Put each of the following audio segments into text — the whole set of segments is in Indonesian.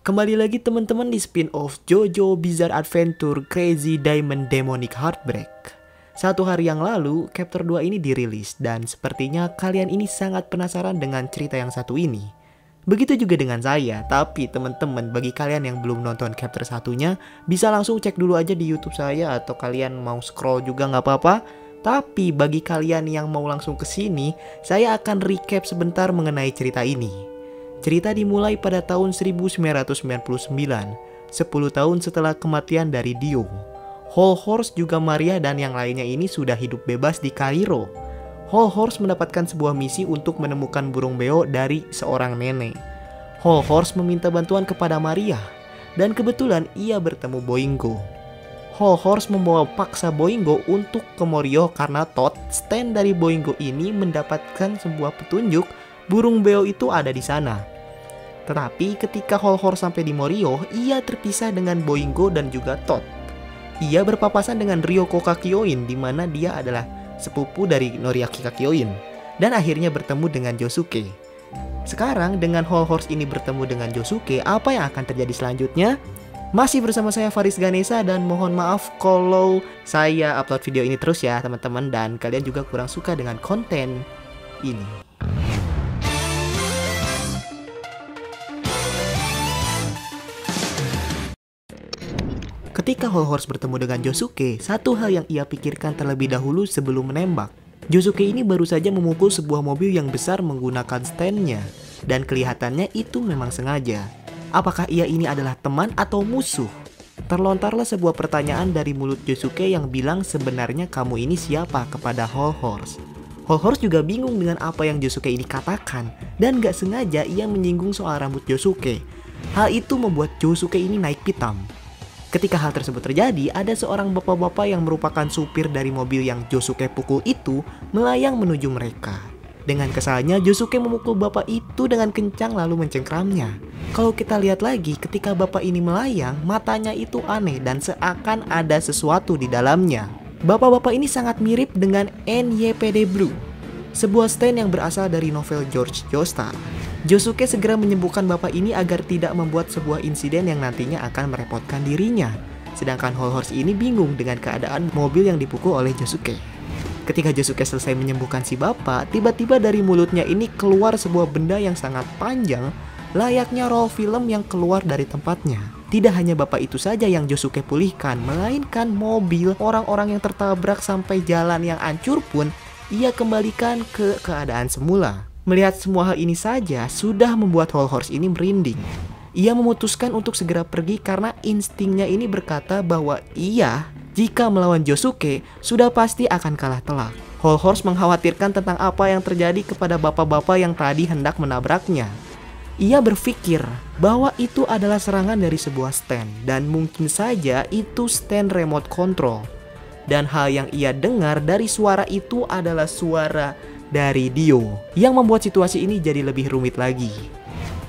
Kembali lagi teman-teman di spin-off JoJo Bizarre Adventure Crazy Diamond Demonic Heartbreak. Satu hari yang lalu, Chapter 2 ini dirilis dan sepertinya kalian ini sangat penasaran dengan cerita yang satu ini. Begitu juga dengan saya, tapi teman-teman bagi kalian yang belum nonton Chapter 1-nya, bisa langsung cek dulu aja di YouTube saya atau kalian mau scroll juga nggak apa-apa. Tapi bagi kalian yang mau langsung ke sini, saya akan recap sebentar mengenai cerita ini. Cerita dimulai pada tahun 1999, 10 tahun setelah kematian dari Dio. Whole Horse juga Maria dan yang lainnya ini sudah hidup bebas di Kairo. Whole Horse mendapatkan sebuah misi untuk menemukan burung beo dari seorang nenek. Whole Horse meminta bantuan kepada Maria, dan kebetulan ia bertemu Boingo. Whole Horse membawa paksa Boingo untuk ke Morio karena Todd, stand dari Boingo ini mendapatkan sebuah petunjuk burung beo itu ada di sana. Tetapi ketika Whole Horse sampai di Morio, ia terpisah dengan Boingo dan juga Todd. Ia berpapasan dengan Ryoko Kakyoin, di mana dia adalah sepupu dari Noriaki Kakyoin, dan akhirnya bertemu dengan Josuke. Sekarang dengan Whole Horse ini bertemu dengan Josuke, apa yang akan terjadi selanjutnya? Masih bersama saya Faris Ganesha, dan mohon maaf kalau saya upload video ini terus ya teman-teman, dan kalian juga kurang suka dengan konten ini. Ketika Whole Horse bertemu dengan Josuke, satu hal yang ia pikirkan terlebih dahulu sebelum menembak. Josuke ini baru saja memukul sebuah mobil yang besar menggunakan stand-nya, dan kelihatannya itu memang sengaja. Apakah ia ini adalah teman atau musuh? Terlontarlah sebuah pertanyaan dari mulut Josuke yang bilang sebenarnya kamu ini siapa kepada Whole Horse. Whole Horse juga bingung dengan apa yang Josuke ini katakan, dan gak sengaja ia menyinggung soal rambut Josuke. Hal itu membuat Josuke ini naik pitam. Ketika hal tersebut terjadi, ada seorang bapak-bapak yang merupakan supir dari mobil yang Josuke pukul itu melayang menuju mereka. Dengan kesalnya, Josuke memukul bapak itu dengan kencang lalu mencengkramnya. Kalau kita lihat lagi, ketika bapak ini melayang, matanya itu aneh dan seakan ada sesuatu di dalamnya. Bapak-bapak ini sangat mirip dengan NYPD Blue, sebuah stand yang berasal dari novel George Joestar. Josuke segera menyembuhkan bapak ini agar tidak membuat sebuah insiden yang nantinya akan merepotkan dirinya. Sedangkan Whole Horse ini bingung dengan keadaan mobil yang dipukul oleh Josuke. Ketika Josuke selesai menyembuhkan si bapak, tiba-tiba dari mulutnya ini keluar sebuah benda yang sangat panjang, layaknya roll film yang keluar dari tempatnya. Tidak hanya bapak itu saja yang Josuke pulihkan, melainkan mobil, orang-orang yang tertabrak sampai jalan yang hancur pun ia kembalikan ke keadaan semula. Melihat semua hal ini saja sudah membuat Whole Horse ini merinding. Ia memutuskan untuk segera pergi karena instingnya ini berkata bahwa ia, jika melawan Josuke, sudah pasti akan kalah telak. Whole Horse mengkhawatirkan tentang apa yang terjadi kepada bapak-bapak yang tadi hendak menabraknya. Ia berpikir bahwa itu adalah serangan dari sebuah stand, dan mungkin saja itu stand remote control. Dan hal yang ia dengar dari suara itu adalah suara dari Dio, yang membuat situasi ini jadi lebih rumit lagi.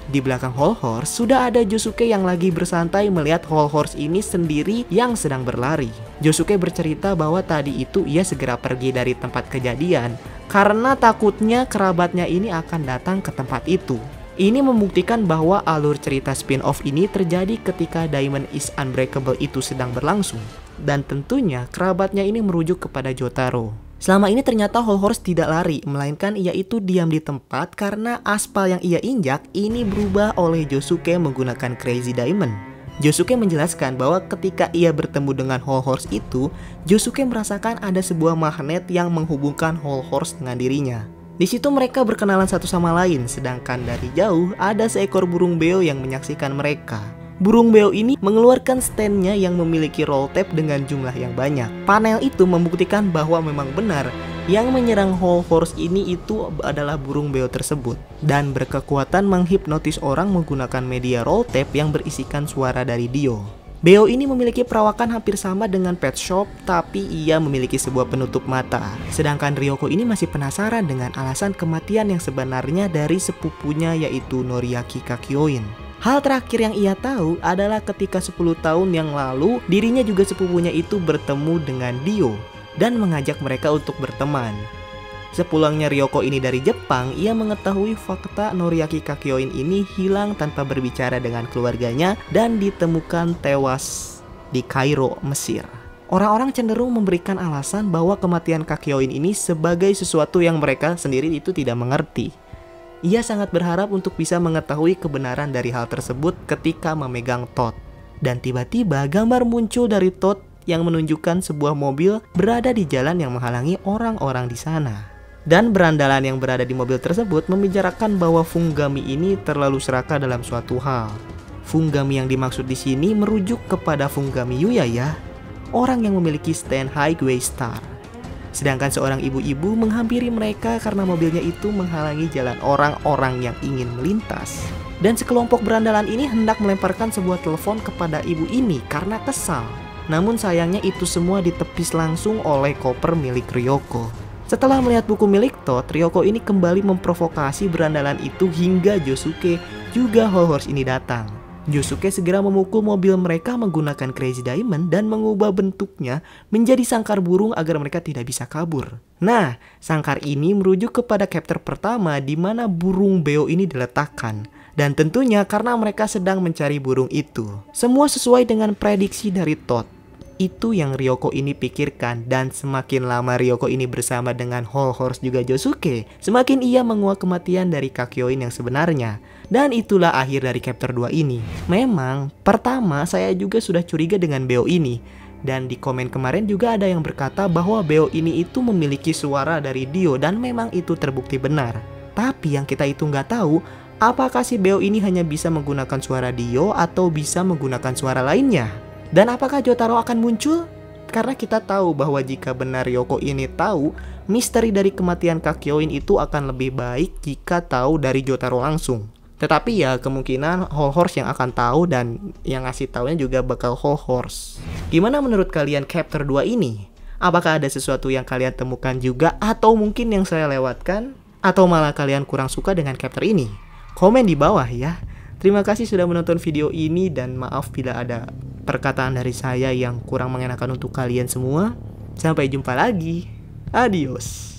Di belakang Whole Horse sudah ada Josuke yang lagi bersantai melihat Whole Horse ini sendiri yang sedang berlari. Josuke bercerita bahwa tadi itu ia segera pergi dari tempat kejadian karena takutnya kerabatnya ini akan datang ke tempat itu. Ini membuktikan bahwa alur cerita spin-off ini terjadi ketika Diamond is Unbreakable itu sedang berlangsung. Dan tentunya kerabatnya ini merujuk kepada Jotaro. Selama ini ternyata Whole Horse tidak lari, melainkan ia itu diam di tempat karena aspal yang ia injak ini berubah oleh Josuke menggunakan Crazy Diamond. Josuke menjelaskan bahwa ketika ia bertemu dengan Whole Horse itu, Josuke merasakan ada sebuah magnet yang menghubungkan Whole Horse dengan dirinya. Di situ mereka berkenalan satu sama lain, sedangkan dari jauh ada seekor burung beo yang menyaksikan mereka. Burung beo ini mengeluarkan stand-nya yang memiliki roll tape dengan jumlah yang banyak. Panel itu membuktikan bahwa memang benar yang menyerang Whole Horse ini itu adalah burung beo tersebut, dan berkekuatan menghipnotis orang menggunakan media roll tape yang berisikan suara dari Dio. Beo ini memiliki perawakan hampir sama dengan Pet Shop, tapi ia memiliki sebuah penutup mata. Sedangkan Ryoko ini masih penasaran dengan alasan kematian yang sebenarnya dari sepupunya, yaitu Noriaki Kakyoin. Hal terakhir yang ia tahu adalah ketika 10 tahun yang lalu, dirinya juga sepupunya itu bertemu dengan Dio dan mengajak mereka untuk berteman. Sepulangnya Ryoko ini dari Jepang, ia mengetahui fakta Noriaki Kakyoin ini hilang tanpa berbicara dengan keluarganya dan ditemukan tewas di Kairo, Mesir. Orang-orang cenderung memberikan alasan bahwa kematian Kakyoin ini sebagai sesuatu yang mereka sendiri itu tidak mengerti. Ia sangat berharap untuk bisa mengetahui kebenaran dari hal tersebut ketika memegang Todd. Dan tiba-tiba gambar muncul dari Todd yang menunjukkan sebuah mobil berada di jalan yang menghalangi orang-orang di sana. Dan berandalan yang berada di mobil tersebut membicarakan bahwa Funggami ini terlalu serakah dalam suatu hal. Funggami yang dimaksud di sini merujuk kepada Funggami Yuyaya, orang yang memiliki stand Highway Star. Sedangkan seorang ibu-ibu menghampiri mereka karena mobilnya itu menghalangi jalan orang-orang yang ingin melintas. Dan sekelompok berandalan ini hendak melemparkan sebuah telepon kepada ibu ini karena kesal. Namun sayangnya itu semua ditepis langsung oleh koper milik Ryoko. Setelah melihat buku milik Todd, Ryoko ini kembali memprovokasi berandalan itu hingga Josuke juga Whole Horse ini datang. Josuke segera memukul mobil mereka menggunakan Crazy Diamond dan mengubah bentuknya menjadi sangkar burung agar mereka tidak bisa kabur. Nah, sangkar ini merujuk kepada chapter pertama di mana burung beo ini diletakkan. Dan tentunya karena mereka sedang mencari burung itu. Semua sesuai dengan prediksi dari Todd. Itu yang Ryoko ini pikirkan, dan semakin lama Ryoko ini bersama dengan Whole Horse juga Josuke, semakin ia menguak kematian dari Kakyoin yang sebenarnya. Dan itulah akhir dari chapter 2 ini. Memang, pertama saya juga sudah curiga dengan beo ini. Dan di komen kemarin juga ada yang berkata bahwa beo ini itu memiliki suara dari Dio, dan memang itu terbukti benar. Tapi yang kita itu nggak tahu, apakah si beo ini hanya bisa menggunakan suara Dio atau bisa menggunakan suara lainnya? Dan apakah Jotaro akan muncul? Karena kita tahu bahwa jika benar Ryoko ini tahu, misteri dari kematian Kakyoin itu akan lebih baik jika tahu dari Jotaro langsung. Tetapi ya kemungkinan Whole Horse yang akan tahu, dan yang ngasih taunya juga bakal Whole Horse. Gimana menurut kalian chapter 2 ini? Apakah ada sesuatu yang kalian temukan juga, atau mungkin yang saya lewatkan? Atau malah kalian kurang suka dengan chapter ini? Komen di bawah ya. Terima kasih sudah menonton video ini, dan maaf bila ada perkataan dari saya yang kurang mengenakan untuk kalian semua. Sampai jumpa lagi. Adios.